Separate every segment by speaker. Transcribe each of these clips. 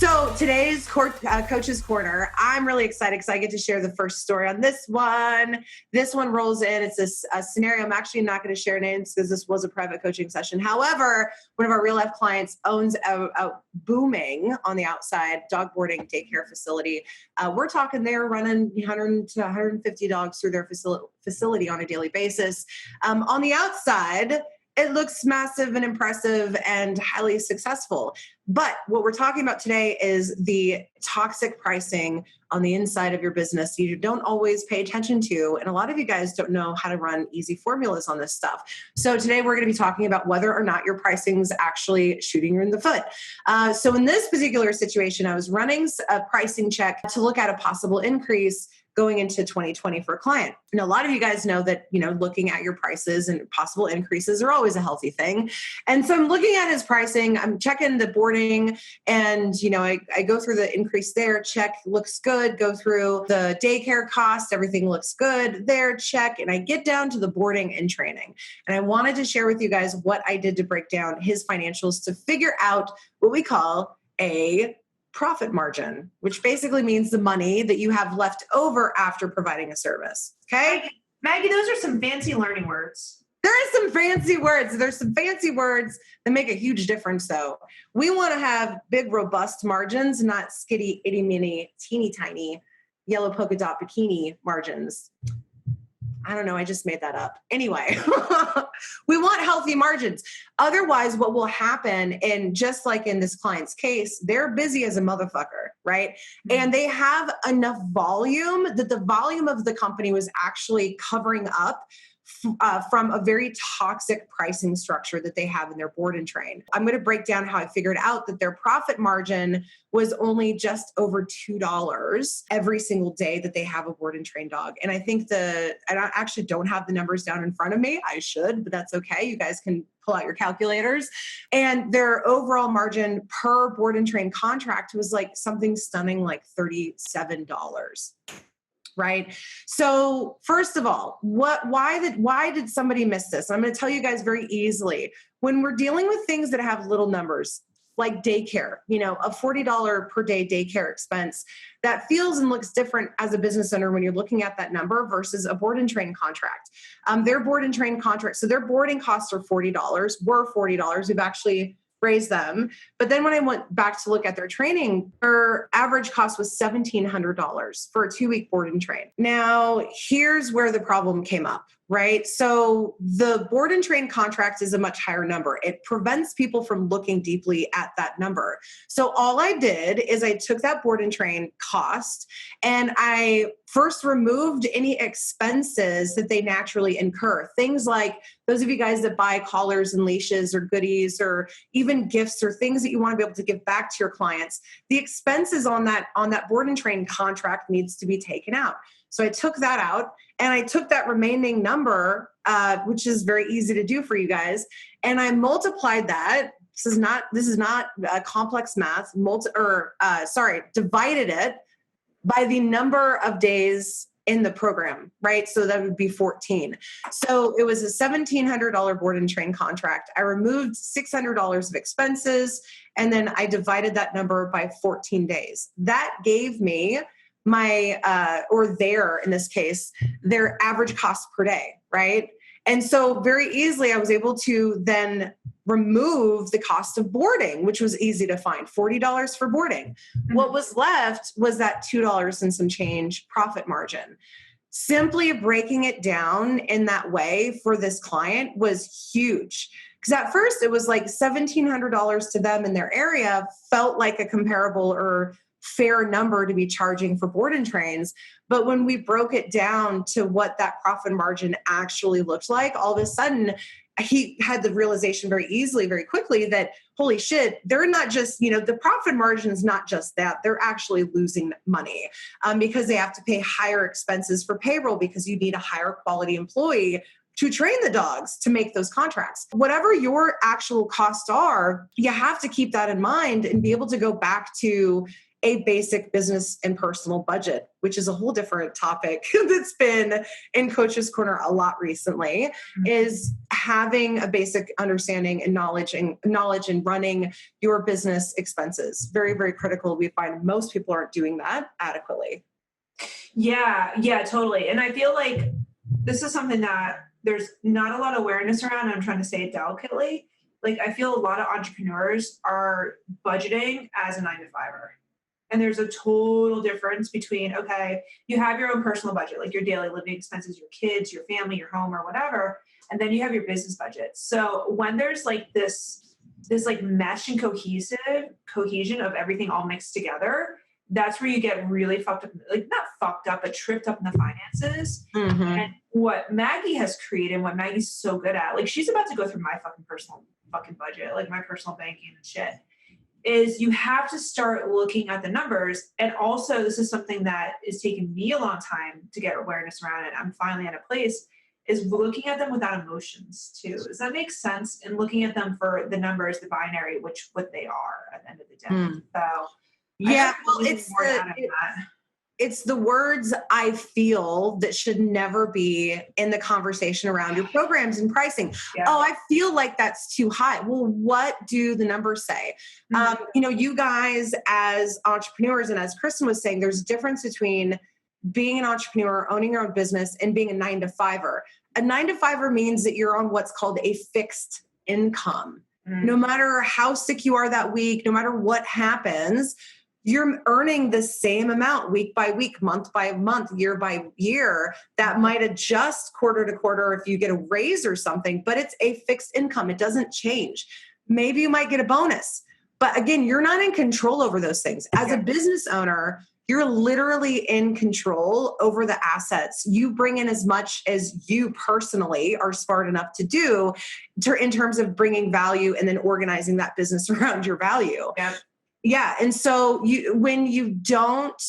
Speaker 1: So today's Coach's Corner, I'm really excited because I get to share the first story on this one. This one rolls in. It's a scenario. I'm actually not going to share names because this was a private coaching session. However, one of our real life clients owns a booming on the outside dog boarding daycare facility. We're talking they're running 100 to 150 dogs through their facility on a daily basis. On the outside, it looks massive and impressive and highly successful. But what we're talking about today is the toxic pricing on the inside of your business you don't always pay attention to. And a lot of you guys don't know how to run easy formulas on this stuff. So today we're going to be talking about whether or not your pricing is actually shooting you in the foot. So in this particular situation, I was running a pricing check to look at a possible increase going into 2020 for a client. And a lot of you guys know that, looking at your prices and possible increases are always a healthy thing. And so I'm looking at his pricing, I'm checking the boarding and, I go through the increase there, check, looks good, go through the daycare cost, everything looks good there, check. And I get down to the boarding and training. And I wanted to share with you guys what I did to break down his financials to figure out what we call a profit margin, which basically means the money that you have left over after providing a service. Okay?
Speaker 2: Maggie, those are some fancy learning words.
Speaker 1: There are some fancy words. There's some fancy words that make a huge difference, though. We want to have big, robust margins, not skitty, itty-bitty, teeny tiny, yellow polka dot bikini margins. I don't know. I just made that up. Anyway, we want healthy margins. Otherwise, what will happen, and just like in this client's case, they're busy as a motherfucker, right? Mm-hmm. And they have enough volume that the volume of the company was actually covering up from a very toxic pricing structure that they have in their board and train. I'm going to break down how I figured out that their profit margin was only just over $2 every single day that they have a board and train dog. And I think I actually don't have the numbers down in front of me. I should, but that's okay. You guys can pull out your calculators. And their overall margin per board and train contract was like something stunning, like $37. Right. So first of all, why did somebody miss this? I'm going to tell you guys very easily. When we're dealing with things that have little numbers, like daycare, a $40 per day daycare expense, that feels and looks different as a business owner when you're looking at that number versus a board and train contract. Their board and train contract, so their boarding costs are $40, were $40. We've actually raise them. But then when I went back to look at their training, their average cost was $1,700 for a 2-week board and train. Now, here's where the problem came up, right? So the board and train contract is a much higher number. It prevents people from looking deeply at that number. So all I did is I took that board and train cost and I first removed any expenses that they naturally incur. Things like those of you guys that buy collars and leashes or goodies or even gifts or things that you want to be able to give back to your clients, the expenses on that board and train contract needs to be taken out. So I took that out and I took that remaining number, which is very easy to do for you guys, and I multiplied that. This is not complex math. Divided it by the number of days in the program, right? So that would be 14. So it was a $1,700 board and train contract. I removed $600 of expenses, and then I divided that number by 14 days. That gave me in this case, their average cost per day, right? And so very easily I was able to then remove the cost of boarding, which was easy to find, $40 for boarding. Mm-hmm. What was left was that $2 and some change profit margin. Simply breaking it down in that way for this client was huge. Because at first it was like $1,700 to them in their area felt like a comparable or fair number to be charging for board and trains. But when we broke it down to what that profit margin actually looked like, all of a sudden he had the realization very quickly that, holy shit, they're not just, the profit margin is not just that, they're actually losing money because they have to pay higher expenses for payroll because you need a higher quality employee to train the dogs to make those contracts. Whatever your actual costs are, you have to keep that in mind and be able to go back to a basic business and personal budget, which is a whole different topic that's been in Coach's Corner a lot recently, is having a basic understanding and knowledge in running your business expenses. Very, very critical. We find most people aren't doing that adequately.
Speaker 2: Yeah, totally. And I feel like this is something that there's not a lot of awareness around. And I'm trying to say it delicately. Like, I feel a lot of entrepreneurs are budgeting as a 9-to-5er. And there's a total difference between, okay, you have your own personal budget, like your daily living expenses, your kids, your family, your home, or whatever. And then you have your business budget. So when there's like this like mesh and cohesion of everything all mixed together, that's where you get really fucked up, like not fucked up, but tripped up in the finances.
Speaker 1: Mm-hmm.
Speaker 2: And what Maggie has created, what Maggie's so good at, like she's about to go through my fucking personal fucking budget, like my personal banking and shit, is you have to start looking at the numbers. And also this is something that is taking me a long time to get awareness around it. I'm finally at a place is looking at them without emotions too. Does that make sense? And looking at them for the numbers, the binary, what they are at the end of the day. So
Speaker 1: yeah, well, it's the words I feel that should never be in the conversation around your programs and pricing. Yeah. Oh, I feel like that's too high. Well, what do the numbers say? You guys as entrepreneurs, and as Kristen was saying, there's a difference between being an entrepreneur, owning your own business, and being a 9-to-5er. A 9-to-5er means that you're on what's called a fixed income. No matter how sick you are that week, no matter what happens, you're earning the same amount week by week, month by month, year by year. That might adjust quarter to quarter if you get a raise or something, but it's a fixed income. It doesn't change. Maybe you might get a bonus, but again, you're not in control over those things. As a business owner, you're literally in control over the assets. You bring in as much as you personally are smart enough to do in terms of bringing value and then organizing that business around your value. Yeah. And so when you don't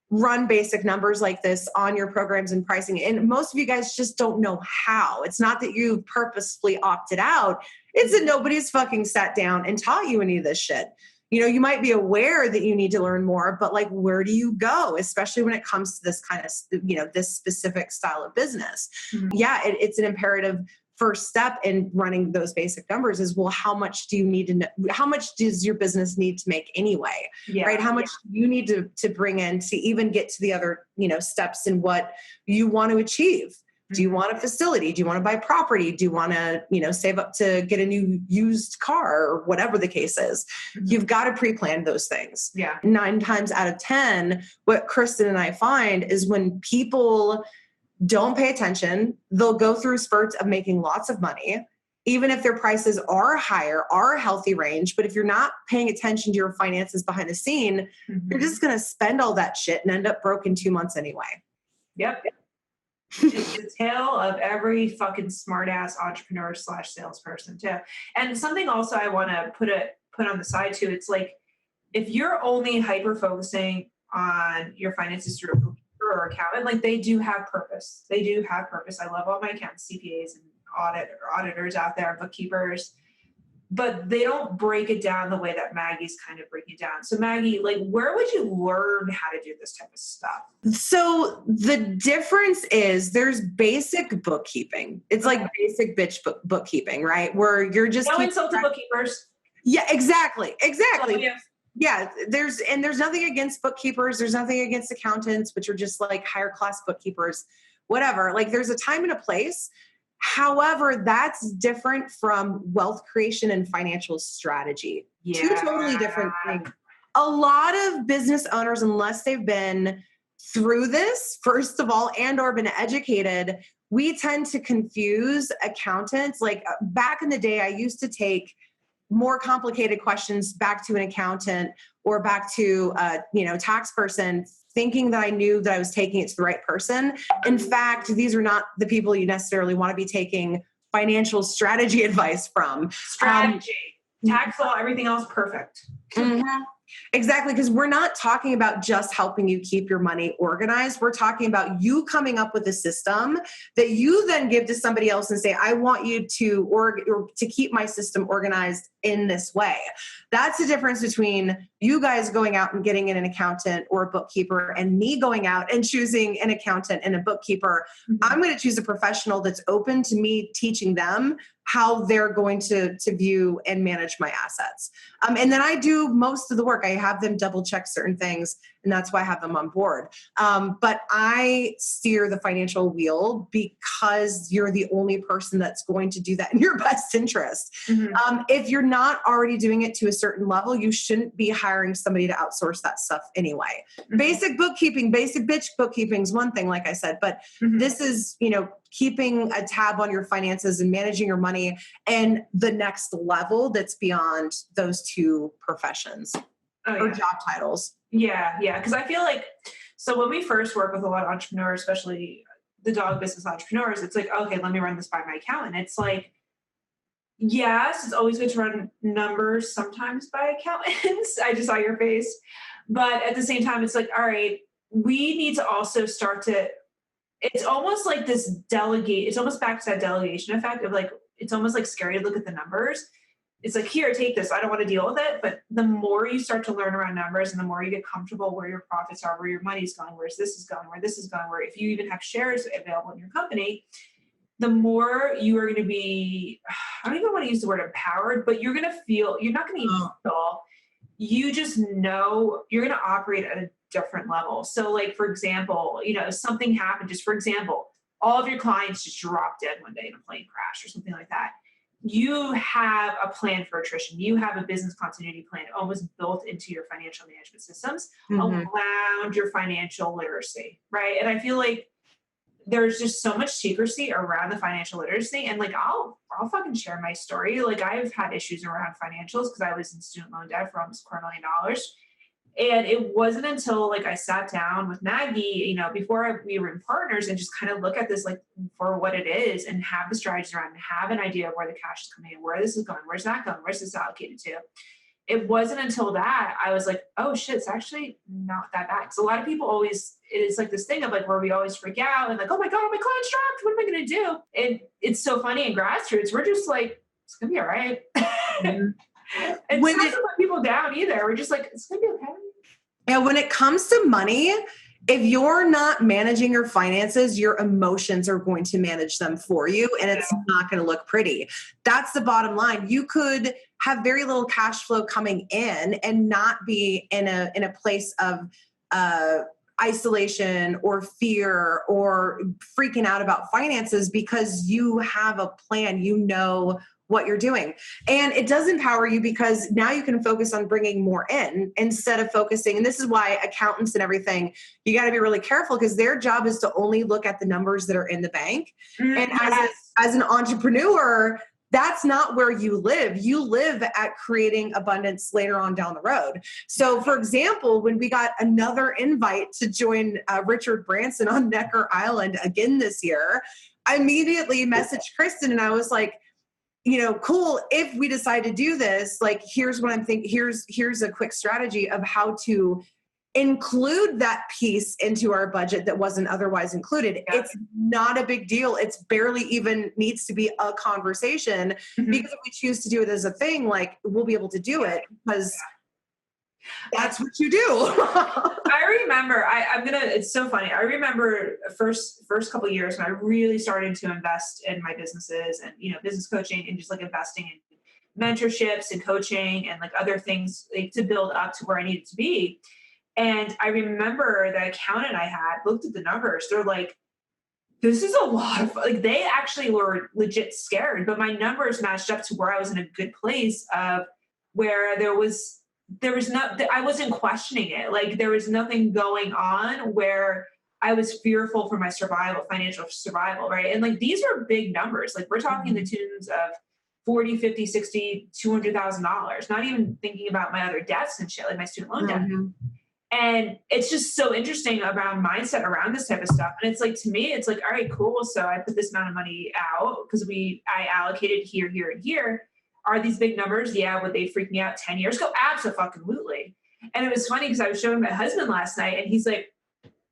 Speaker 1: run basic numbers like this on your programs and pricing, and most of you guys just don't know how. It's not that you purposefully opted out. It's that nobody's fucking sat down and taught you any of this shit. You might be aware that you need to learn more, but like, where do you go? Especially when it comes to this kind of, this specific style of business. Yeah. It's an imperative first step in running those basic numbers is, well, how much do you need to know? How much does your business need to make anyway? Right? How much do you need to bring in to even get to the other, steps in what you want to achieve? Do you want a facility? Do you want to buy property? Do you want to, save up to get a new used car or whatever the case is? You've got to pre-plan those things. 9 times out of 10, what Kristen and I find is when people don't pay attention, they'll go through spurts of making lots of money, even if their prices are higher, are a healthy range. But if you're not paying attention to your finances behind the scene, you're just going to spend all that shit and end up broke in 2 months anyway.
Speaker 2: Yep. It's the tale of every fucking smart ass entrepreneur / salesperson too. And something also I want to put on the side too. It's like, if you're only hyper focusing on your finances through or accountant, like they do have purpose. I love all my accountants, CPAs and auditors out there, bookkeepers, but they don't break it down the way that Maggie's kind of breaking it down. So Maggie, like, where would you learn how to do this type of stuff?
Speaker 1: So the difference is there's basic bookkeeping. It's like basic bitch bookkeeping, right? Where you're just
Speaker 2: no insult to bookkeepers.
Speaker 1: Yeah, exactly.
Speaker 2: Oh,
Speaker 1: yeah, there's nothing against bookkeepers. There's nothing against accountants, which are just like higher class bookkeepers, whatever. Like, there's a time and a place. However, that's different from wealth creation and financial strategy. Two totally different things. A lot of business owners, unless they've been through this, first of all, and or been educated, we tend to confuse accountants. Like, back in the day, I used to take more complicated questions back to an accountant or back to tax person, thinking that I knew that I was taking it to the right person. In fact, these are not the people you necessarily want to be taking financial strategy advice from.
Speaker 2: Strategy, tax law, everything else, perfect.
Speaker 1: Exactly, because we're not talking about just helping you keep your money organized. We're talking about you coming up with a system that you then give to somebody else and say, I want you to or to keep my system organized in this way. That's the difference between you guys going out and getting an accountant or a bookkeeper and me going out and choosing an accountant and a bookkeeper.
Speaker 2: Mhm.
Speaker 1: I'm going to choose a professional that's open to me teaching them how they're going to view and manage my assets. And then I do most of the work. I have them double check certain things, and that's why I have them on board. But I steer the financial wheel because you're the only person that's going to do that in your best interest.
Speaker 2: Mhm.
Speaker 1: If you're not already doing it to a certain level, you shouldn't be hiring somebody to outsource that stuff anyway.
Speaker 2: Mhm.
Speaker 1: Basic bookkeeping, basic bitch bookkeeping is one thing, like I said, but
Speaker 2: Mhm.
Speaker 1: this is, keeping a tab on your finances and managing your money and the next level that's beyond those two professions
Speaker 2: Oh,
Speaker 1: or
Speaker 2: yeah.
Speaker 1: job titles.
Speaker 2: Yeah, yeah. Because I feel like, so when we first work with a lot of entrepreneurs, especially the dog business entrepreneurs, it's like, okay, let me run this by my accountant. It's like, yes, it's always good to run numbers sometimes by accountants. I just saw your face. But at the same time, it's like, all right, we need to also start to, it's almost like this delegate, it's almost back to that delegation effect of like, it's almost like scary to look at the numbers. It's like, here, take this. I don't want to deal with it. But the more you start to learn around numbers and the more you get comfortable where your profits are, where your money's going, where this is going, where this is going, where if you even have shares available in your company, the more you are going to be, I don't even want to use the word empowered, but you're going to feel, you're not going to even feel, you just know you're going to operate at a different level. So like, for example, something happened, just for example, all of your clients just dropped dead one day in a plane crash or something like that. You have a plan for attrition. You have a business continuity plan almost built into your financial management systems around your financial literacy, right? And I feel like there's just so much secrecy around the financial literacy. And like, I'll fucking share my story. Like I've had issues around financials because I was in student loan debt for almost $250,000. And it wasn't until like I sat down with Maggie, before we were in partners and just kind of look at this like for what it is and have the strategies around and have an idea of where the cash is coming in, where this is going, where's that going, where's this allocated to. It wasn't until that I was like, oh shit, it's actually not that bad. Because a lot of people always, it's like this thing of like where we always freak out and like, oh my God, my client's trapped. What am I going to do? And it's so funny in Grassroots, we're just like, it's going to be all right. And
Speaker 1: When
Speaker 2: it doesn't let people down either. We're just like, it's going to be okay.
Speaker 1: Yeah, when it comes to money, if you're not managing your finances, your emotions are going to manage them for you, and it's not going to look pretty. That's the bottom line. You could have very little cash flow coming in and not be in a place of isolation or fear or freaking out about finances because you have a plan. You know what you're doing. And it does empower you because now you can focus on bringing more in instead of focusing. And this is why accountants and everything, you got to be really careful because their job is to only look at the numbers that are in the bank. And as an entrepreneur, that's not where you live. You live at creating abundance later on down the road. So for example, when we got another invite to join Richard Branson on Necker Island again this year, I immediately messaged Kristen and I was like, cool. If we decide to do this, like, here's what I'm thinking. Here's a quick strategy of how to include that piece into our budget that wasn't otherwise included. Yeah. It's not a big deal. It's barely even needs to be a conversation because if we choose to do it as a thing, like we'll be able to do it because that's what you do.
Speaker 2: I remember, it's so funny. I remember first couple of years when I really started to invest in my businesses and, business coaching and just like investing in mentorships and coaching and like other things like to build up to where I needed to be. And I remember the accountant I had looked at the numbers. They're like, this is a lot of, like, they actually were legit scared, but my numbers matched up to where I was in a good place of where there was I wasn't questioning it. Like there was nothing going on where I was fearful for my financial survival. Right. And like, these are big numbers. Like we're talking the tunes of 40, 50, 60, $200,000, not even thinking about my other debts and shit, like my student loan debt. And it's just so interesting around mindset around this type of stuff. And it's like, to me, it's like, all right, cool. So I put this amount of money out because I allocated here, here, and here. Are these big numbers? Yeah. Would they freak me out 10 years ago? Absolutely. And it was funny because I was showing my husband last night and he's like,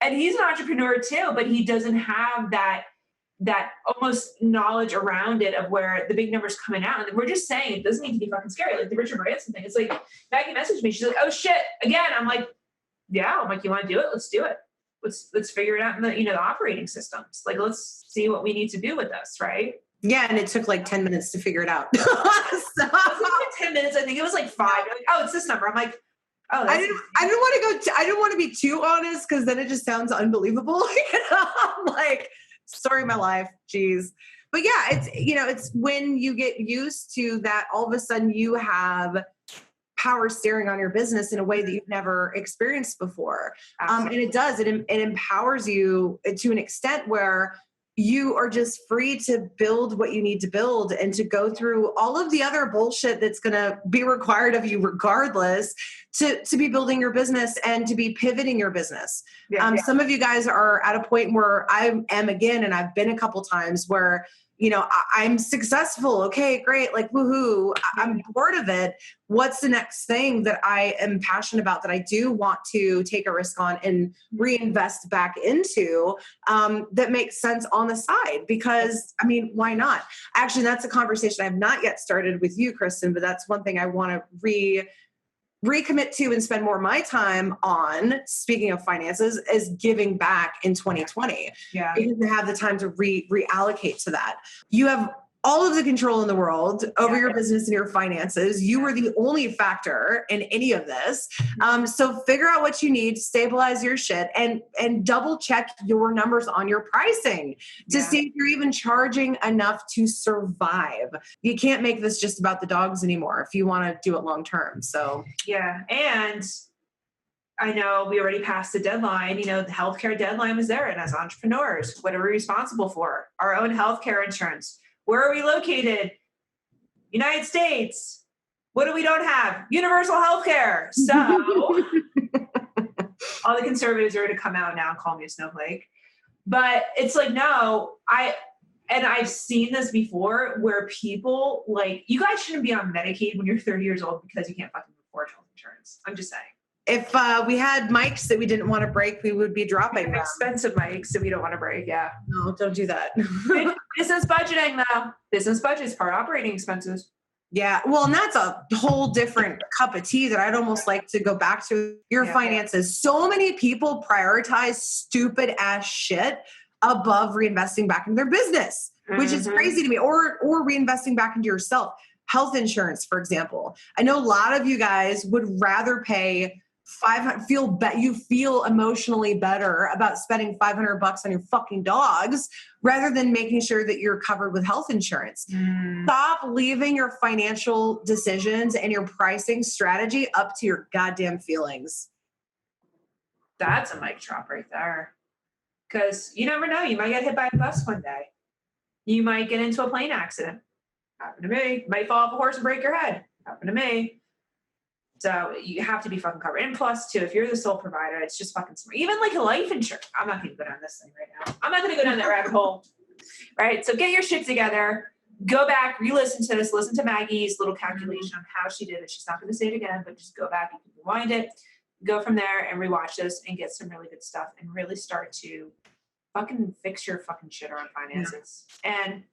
Speaker 2: and he's an entrepreneur too, but he doesn't have that almost knowledge around it of where the big numbers coming out. And we're just saying it doesn't need to be fucking scary. Like the Richard Branson thing. It's like Maggie messaged me. She's like, oh shit, again. I'm like, yeah. I'm like, you want to do it? Let's do it. Let's figure it out in the, the operating systems. Like, let's see what we need to do with this. Right.
Speaker 1: Yeah. And it took like 10 minutes to figure it out.
Speaker 2: So, it wasn't 10 minutes. I think it was like 5. Like, oh, it's this number. I'm like, oh,
Speaker 1: I didn't want to be too honest because then it just sounds unbelievable. I'm like, story of my life. Geez. But yeah, it's when you get used to that, all of a sudden you have power steering on your business in a way that you've never experienced before. And it empowers you to an extent where you are just free to build what you need to build and to go through all of the other bullshit that's going to be required of you regardless to be building your business and to be pivoting your business. Some of you guys are at a point where I am again, and I've been a couple times where, I'm successful. Okay, great. Like, woohoo. I'm bored of it. What's the next thing that I am passionate about that I do want to take a risk on and reinvest back into that makes sense on the side? Because, why not? Actually, that's a conversation I've not yet started with you, Kristen, but that's one thing I want to recommit to and spend more of my time on, speaking of finances, is giving back in 2020.
Speaker 2: Yeah.
Speaker 1: Because you have the time to reallocate to that. You have all of the control in the world over your business and your finances. You are the only factor in any of this. So figure out what you need, stabilize your shit, and double check your numbers on your pricing to see if you're even charging enough to survive. You can't make this just about the dogs anymore if you want to do it long term. So
Speaker 2: yeah. And I know we already passed the deadline. The healthcare deadline was there. And as entrepreneurs, what are we responsible for? Our own healthcare insurance. Where are we located? United States. What do we don't have? Universal healthcare. So all the conservatives are going to come out now and call me a snowflake. But it's like, no, I've seen this before where people like, you guys shouldn't be on Medicaid when you're 30 years old because you can't fucking afford health insurance. I'm just saying. If
Speaker 1: we had mics that we didn't want to break, we would be dropping them.
Speaker 2: Expensive mics that we don't want to break. Yeah.
Speaker 1: No, don't do that.
Speaker 2: Business budgeting though. Business budgets part operating expenses.
Speaker 1: Yeah. Well, and that's a whole different cup of tea that I'd almost like to go back to your finances. So many people prioritize stupid ass shit above reinvesting back into their business, which is crazy to me, or reinvesting back into yourself. Health insurance, for example. I know a lot of you guys would rather pay you feel emotionally better about spending $500 on your fucking dogs rather than making sure that you're covered with health insurance. Stop leaving your financial decisions and your pricing strategy up to your goddamn feelings.
Speaker 2: That's a mic drop right there. Because you never know. You might get hit by a bus one day. You might get into a plane accident. Happened to me. You might fall off a horse and break your head. Happened to me. So you have to be fucking covered. And plus, too, if you're the sole provider, it's just fucking smart. Even like a life insurance. I'm not going to go down this thing right now. I'm not going to go down that rabbit hole. Right? So get your shit together. Go back, re-listen to this. Listen to Maggie's little calculation on how she did it. She's not going to say it again, but just go back. You can rewind it. Go from there and rewatch this and get some really good stuff and really start to fucking fix your fucking shit around finances. And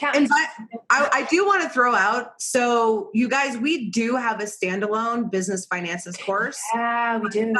Speaker 1: I do want to throw out, so you guys, we do have a standalone business finances course.
Speaker 2: Yeah, we do.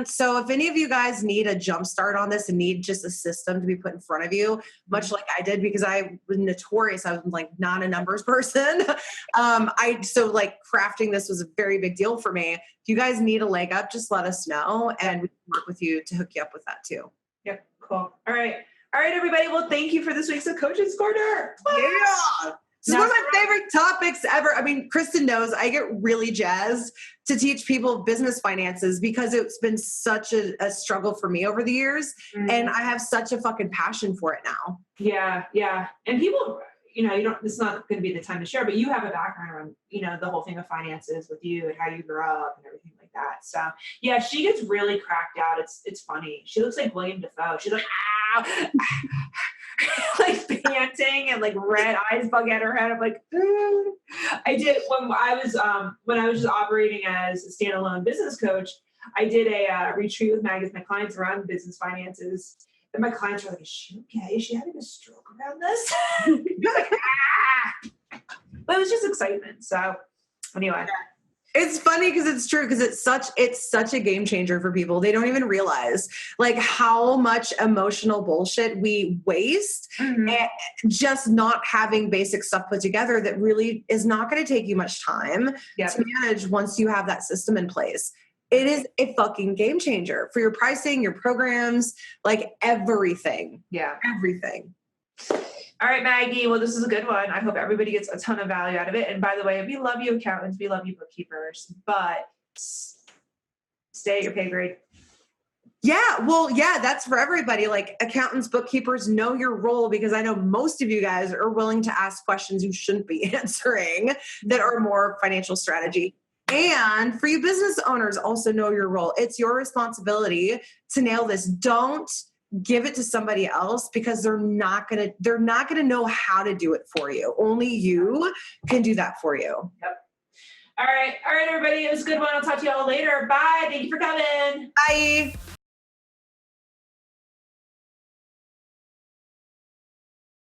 Speaker 1: So if any of you guys need a jump start on this and need just a system to be put in front of you, much like I did, because I was notorious, I was like not a numbers person. So like crafting this was a very big deal for me. If you guys need a leg up, just let us know and we can work with you to hook you up with that too.
Speaker 2: Yep. Cool. All right, everybody. Well, thank you for this week's Coach's Corner.
Speaker 1: Yeah. This is one of my favorite topics ever. I mean, Kristen knows I get really jazzed to teach people business finances because it's been such a struggle for me over the years. And I have such a fucking passion for it now.
Speaker 2: Yeah. Yeah. And people, it's not going to be the time to share, but you have a background on, the whole thing of finances with you and how you grew up and everything like that. So yeah, she gets really cracked out. It's funny. She looks like William Dafoe. She's like, like panting and like red eyes bug at her head. I'm like, "Ugh." I did when I was just operating as a standalone business coach. I did a retreat with Maggie with my clients around business finances. And my clients were like, is she okay? Is she having a stroke around this? Like, ah! But it was just excitement. So anyway.
Speaker 1: It's funny because it's true, because it's such a game changer for people. They don't even realize like how much emotional bullshit we waste and just not having basic stuff put together that really is not going to take you much time to manage once you have that system in place. It is a fucking game changer for your pricing, your programs, like everything.
Speaker 2: Yeah.
Speaker 1: Everything.
Speaker 2: All right, Maggie. Well, this is a good one. I hope everybody gets a ton of value out of it. And by the way, we love you accountants. We love you bookkeepers, but stay at your pay grade.
Speaker 1: Yeah. Well, yeah, that's for everybody. Like accountants, bookkeepers, know your role, because I know most of you guys are willing to ask questions you shouldn't be answering that are more financial strategy. And for you business owners, also know your role. It's your responsibility to nail this. Don't give it to somebody else, because they're not going to know how to do it for you. Only you can do that for you.
Speaker 2: Yep. All right, everybody. It was a good one. I'll talk to you all later. Bye. Thank you for coming.
Speaker 1: Bye.